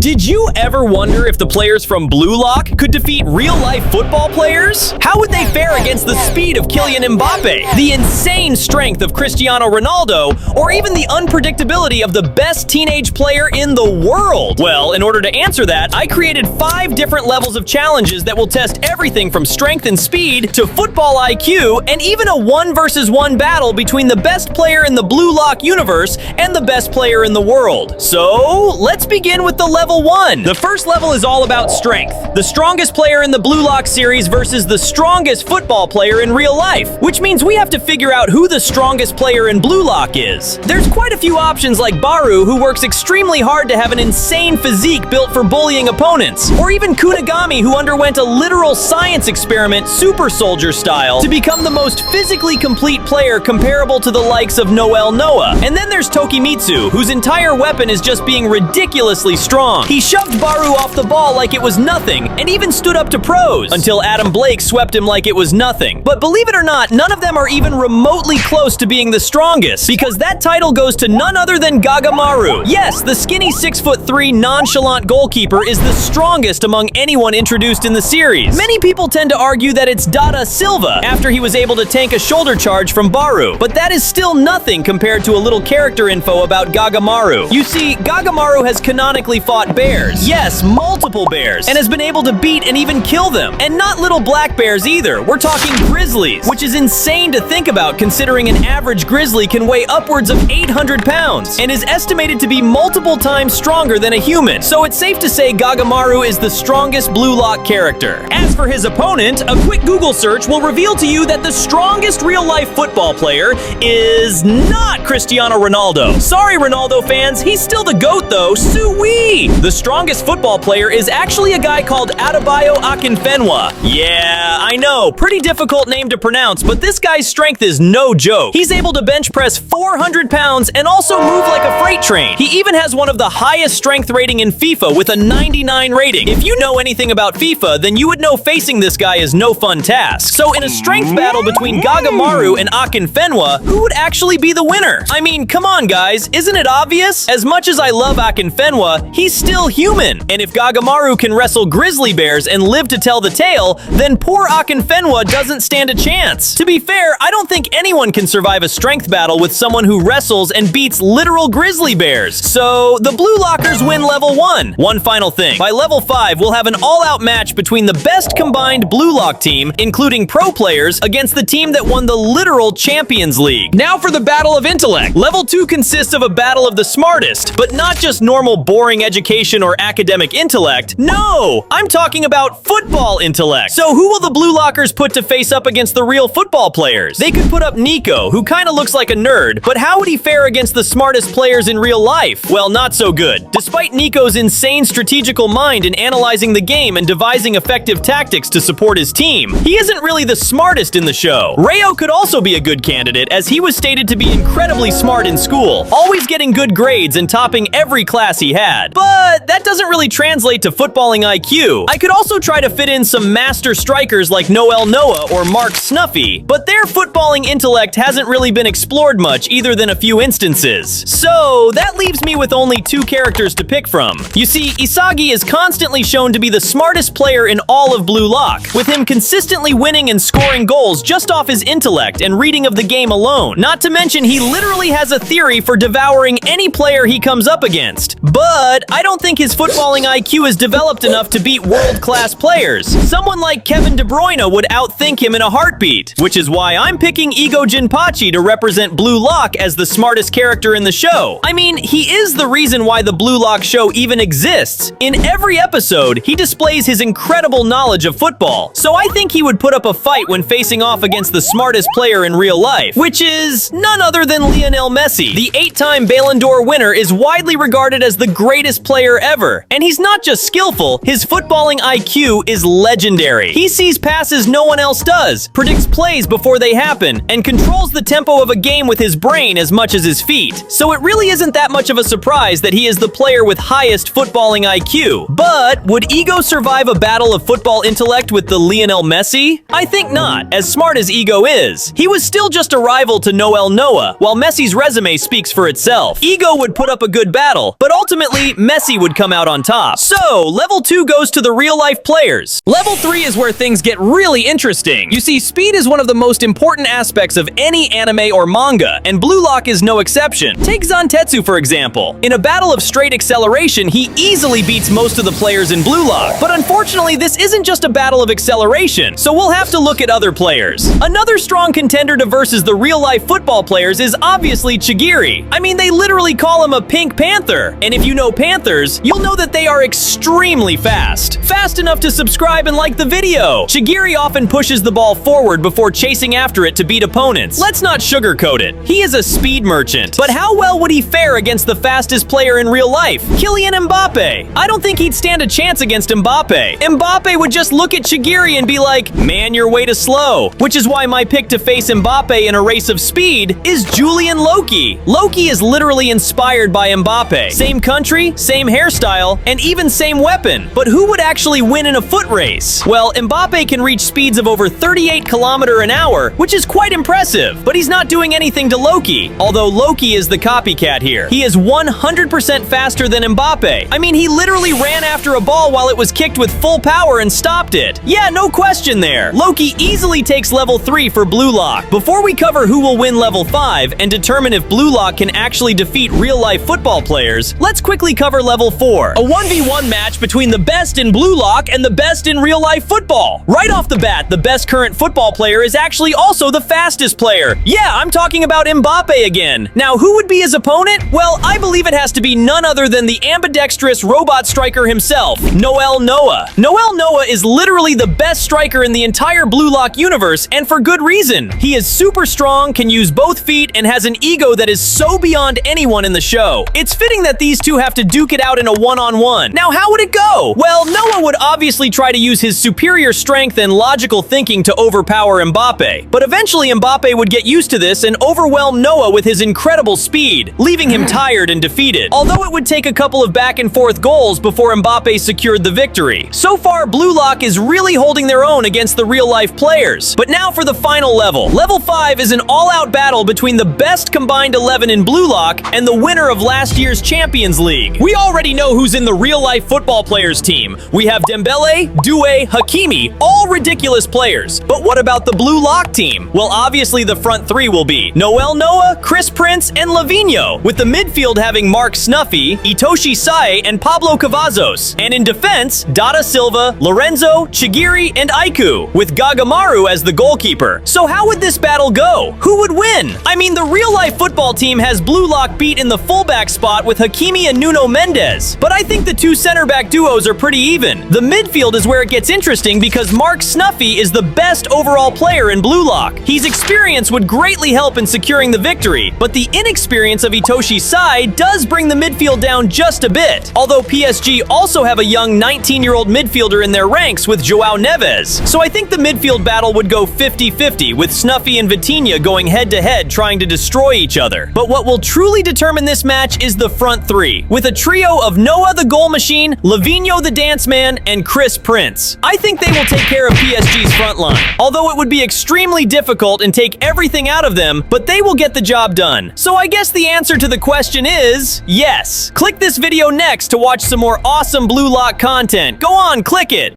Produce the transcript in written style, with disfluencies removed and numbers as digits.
Did you ever wonder if the players from Blue Lock could defeat real-life football players? How would they fare against the speed of Kylian Mbappe, the insane strength of Cristiano Ronaldo, or even the unpredictability of the best teenage player in the world? Well, in order to answer that, I created 5 different levels of challenges that will test everything from strength and speed to football IQ, and even a 1 versus 1 battle between the best player in the Blue Lock universe and the best player in the world. So, let's begin with the level 1. The first level is all about strength. The strongest player in the Blue Lock series versus the strongest football player in real life, which means we have to figure out who the strongest player in Blue Lock is. There's quite a few options like Baru, who works extremely hard to have an insane physique built for bullying opponents, or even Kunigami, who underwent a literal science experiment super soldier style to become the most physically complete player comparable to the likes of Noel Noah. And then there's Tokimitsu, whose entire weapon is just being ridiculously strong. He shoved Baru off the ball like it was nothing, and even stood up to pros, until Adam Blake swept him like it was nothing. But believe it or not, none of them are even remotely close to being the strongest, because that title goes to none other than Gagamaru. Yes, the skinny 6'3" nonchalant goalkeeper is the strongest among anyone introduced in the series. Many people tend to argue that it's Dada Silva, after he was able to tank a shoulder charge from Baru, but that is still nothing compared to a little character info about Gagamaru. You see, Gagamaru has canonically fought bears. Yes, multiple bears, and has been able to beat and even kill them. And not little black bears either. We're talking grizzlies, which is insane to think about considering an average grizzly can weigh upwards of 800 pounds and is estimated to be multiple times stronger than a human. So it's safe to say Gagamaru is the strongest Blue Lock character. As for his opponent, a quick Google search will reveal to you that the strongest real-life football player is not Cristiano Ronaldo. Sorry, Ronaldo fans, he's still the GOAT though. Sui! The strongest football player is actually a guy called 𝑴𝒂𝒆𝒔𝒕𝒆𝒓. Yeah, I know, pretty difficult name to pronounce, but this guy's strength is no joke. He's able to bench press 400 pounds and also move like a freight train. He even has one of the highest strength rating in FIFA with a 99 rating. If you know anything about FIFA, then you would know facing this guy is no fun task. So in a strength battle between Gagamaru and 𝒂𝒂𝒆𝒔, who would actually be the winner? I mean, come on guys, isn't it obvious? As much as I love 𝒂𝒂𝒆𝒔, he's still human. And if Gagamaru can wrestle grizzly bears and live to tell the tale, then poor 𝒂𝒂𝒆𝒔 doesn't stand a chance. To be fair, I don't think anyone can survive a strength battle with someone who wrestles and beats literal grizzly bears. So the Blue Lockers win level 1. One final thing, by level 5, we'll have an all-out match between the best combined Blue Lock team, including pro players, against the team that won the literal Champions League. Now for the Battle of Intellect. Level 2 consists of a battle of the smartest, but not just normal boring education or academic intellect. No! I'm talking about football intellect. So who will the Blue Lockers put to face up against the real football players? They could put up Nico, who kinda looks like a nerd, but how would he fare against the smartest players in real life? Well, not so good. Despite Nico's insane strategical mind in analyzing the game and devising effective tactics to support his team, he isn't really the smartest in the show. Rayo could also be a good candidate, as he was stated to be incredibly smart in school, always getting good grades and topping every class he had. But that doesn't really translate to footballing IQ. I could also try to fit in some master strikers like Noel Noah or Mark Snuffy, but their footballing intellect hasn't really been explored much either than a few instances. So that leaves me with only 2 characters to pick from. You see, Isagi is constantly shown to be the smartest player in all of Blue Lock, with him consistently winning and scoring goals just off his intellect and reading of the game alone. Not to mention he literally has a theory for devouring any player he comes up against. But I don't think his footballing IQ is developed enough to beat world-class players. Someone like Kevin De Bruyne would outthink him in a heartbeat, which is why I'm picking 𝑴𝒂𝒆𝒔𝒕𝒆𝒓 to represent Blue Lock as the smartest character in the show. I mean, he is the reason why the Blue Lock show even exists. In every episode, he displays his incredible knowledge of football, so I think he would put up a fight when facing off against the smartest player in real life, which is none other than Lionel Messi. The 8-time Ballon d'Or winner is widely regarded as the greatest player ever, and he's not just skillful, his footballing IQ is legendary. He sees passes no one else does, predicts plays before they happen, and controls the tempo of a game with his brain as much as his feet. So it really isn't that much of a surprise that he is the player with highest footballing IQ. But would Ego survive a battle of football intellect with the Lionel Messi? I think not, as smart as Ego is. He was still just a rival to Noel Noah, while Messi's resume speaks for itself. Ego would put up a good battle, but ultimately, Messi Messi would come out on top. So, level 2 goes to the real-life players. Level 3 is where things get really interesting. You see, speed is one of the most important aspects of any anime or manga, and Blue Lock is no exception. Take 𝑩𝒆𝒄𝒐𝒎𝒆 for example. In a battle of straight acceleration, he easily beats most of the players in Blue Lock. But unfortunately, this isn't just a battle of acceleration, so we'll have to look at other players. Another strong contender to versus the real-life football players is obviously 𝒔𝒕𝒆𝒓. I mean, they literally call him a pink panther. And if you know panthers, you'll know that they are extremely fast. Fast enough to subscribe and like the video. 𝒔𝒕𝒆𝒓 often pushes the ball forward before chasing after it to beat opponents. Let's not sugarcoat it. He is a speed merchant. But how well would he fare against the fastest player in real life, Kylian Mbappe? I don't think he'd stand a chance against Mbappe. Mbappe would just look at �𝒕𝒆𝒓 and be like, man, you're way too slow. Which is why my pick to face Mbappe in a race of speed is Julian Loki. Loki is literally inspired by Mbappe. Same country, same hairstyle, and even same weapon. But who would actually win in a foot race? Well, Mbappe can reach speeds of over 38 km/h, which is quite impressive. But he's not doing anything to Loki, although Loki is the copycat here. He is 100% faster than Mbappe. I mean, he literally ran after a ball while it was kicked with full power and stopped it. Yeah, no question there. Loki easily takes level 3 for Blue Lock. Before we cover who will win level 5 and determine if Blue Lock can actually defeat real-life football players, let's quickly cover level 4. A 1v1 match between the best in Blue Lock and the best in real-life football. Right off the bat, the best current football player is actually also the fastest player. Yeah, I'm talking about Mbappe again. Now, who would be his opponent? Well, I believe it has to be none other than the ambidextrous robot striker himself, Noel Noah. Noel Noah is literally the best striker in the entire Blue Lock universe, and for good reason. He is super strong, can use both feet, and has an ego that is so beyond anyone in the show. It's fitting that these two have to duke it out in a one-on-one. Now, how would it go? Well, Noah would obviously try to use his superior strength and logical thinking to overpower Mbappe. But eventually, Mbappe would get used to this and overwhelm Noah with his incredible speed, leaving him tired and defeated. Although it would take a couple of back-and-forth goals before Mbappe secured the victory. So far, Blue Lock is really holding their own against the real-life players. But now for the final level. Level 5 is an all-out battle between the best combined 11 in Blue Lock and the winner of last year's Champions League. We already know who's in the real-life football players team. We have Dembele, Doué, Hakimi, all ridiculous players. But what about the Blue Lock team? Well, obviously the front three will be Noel Noah, Chris Prince, and Lavino, with the midfield having Mark Snuffy, 𝑡ōshi-sae, and Pablo Cavazos. And in defense, Dada Silva, Lorenzo, 𝒔𝒕𝒆𝒓, and Aiku, with Gagamaru as the goalkeeper. So how would this battle go? Who would win? I mean, the real-life football team has Blue Lock beat in the fullback spot with Hakimi and Nuno Mendes. But I think the two center-back duos are pretty even. The midfield is where it gets interesting because Mark Snuffy is the best overall player in Blue Lock. His experience would greatly help in securing the victory, but the inexperience of 𝑡ōshi-sae does bring the midfield down just a bit. Although PSG also have a young 19-year-old midfielder in their ranks with João Neves. So I think the midfield battle would go 50-50, with Snuffy and Vitinha going head-to-head trying to destroy each other. But what will truly determine this match is the front three, with a trio of Noah the goal machine, Lavino the dance man, and Chris Prince. I think they will take care of PSG's front line, although it would be extremely difficult and take everything out of them, but they will get the job done. So I guess the answer to the question is yes. Click this video next to watch some more awesome Blue Lock content. Go on, click it!